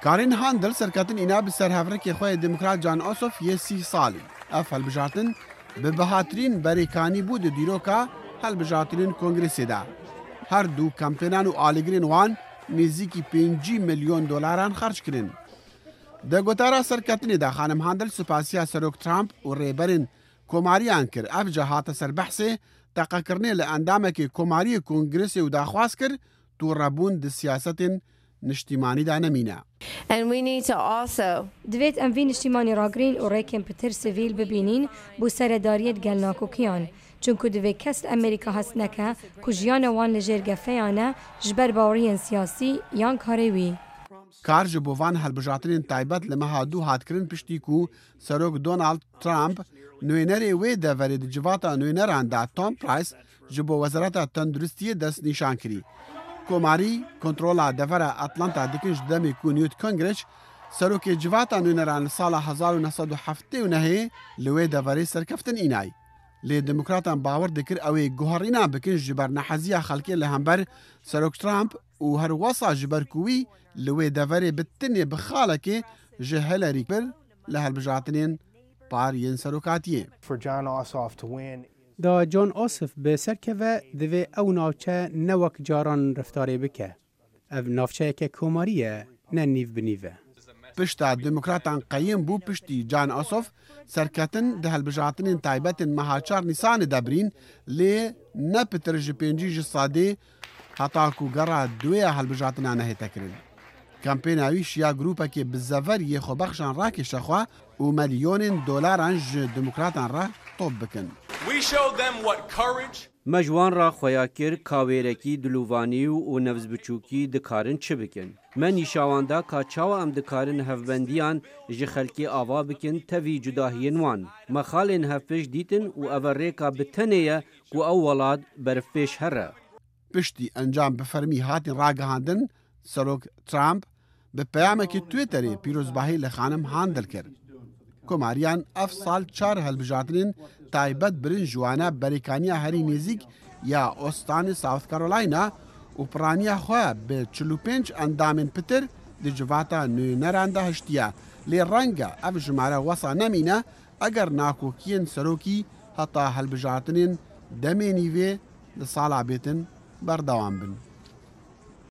کارین هاندل سرکتن اینا به سرهفرکی خواه دموکرات جان آسوف یه 30 سالی. اف هلبجاتن به بهاترین بریکانی بود دیروکا هلبجاترین کنگرسی ده. هر دو کمپینان و آلیگرین وان نزدیکی 5 میلیون دلاران خرج کردن. ده گوتارا سرکتنی ده خانم هاندل سپاسیا سروک ترامپ و ریبرین کوماریان کرد. اف جهات سر بحثه تقا کرنه لأندامه که کوماری کنگرسی و داخواست کرد تو ربون ده سیاستن نشتیمانی ده نمینه. And we need to also دوید ام وی نشتیمانی راگرین و ریکن پتر سیویل ببینین بو سرداریت گلناکو کیان. چونکو دوی کس امریکا هست نکه کجیان وان لجر گفیانه جبر باورین سیاسی یان کاروی. کار جبوان هلبجاترین تایبت لمها دو هات کرن پشتی کو سروک دونالد ترامپ نوینری وی ده ورید جواتا نوینران ده توم پرایس جبو وزارت تندرستی دست نشان کری. کوماری کنترولا دفره اتلانتا دکنج دمی کو نیوت کنگرچ سروک جواتا نوینران سال 1979 لوی ده وری سرکفتن اینای. لی دموکراتان باور دکر اوی گوهرینا بکنج جبر نحزیه خلکی لهمبر سروک ترامپ و هر وصا جبر کوی لوی دفره بتنی بخاله که جه هلری بر لهالبجاتنین پار ین سروکاتیه. دا جان آصف به سرکوه دوی او نافچه نوک جاران رفتاری بکه. او نافچه که کوماریه نه نیو بنیوه. پشتا دموکراتان قیم بو پشتی جان آصف سرکتن ده هلبجاتنین تایبتن مهاچار نیسان دبرین لی نپترج پینجی جساده حتا کو گره دوی هلبجاتنانه هیتکرین. کمپیناویش یا گروپا که بزاور یه خوبخشان را که شخوا و میلیون دلاران دموکراتان را طوب بکن. مجوان را خویا کر کاویرکی دلووانی و نفز بچوکی دکارن چه بکن. من نیشاواندا که چاوا ام دکارن هفبندیان جه خلکی آوا بکن تاوی جداهین وان. مخالین هفش دیتن و اول ریکا بتنیه و اولاد برفش هره. پشتی انجام بفرمی هاتین راگهاندن سروک ترامپ به پیامه که تویتری پیروزباهی لخانم هاندل کرد. کوماریان اف سال 4 هلبجاتنین تایبت برین جوانا بریکانیا هری نزیک یا استان ساوث کارولاینا و پرانیا خواه به 45 اندامین پتر دی جواتا نرانده هشتیا لی رنگا اف جماره وصا نمینه اگر ناکوکین سروکی حتا هلبجاتنین دمینیوه لسالا بیتن بردوان بن.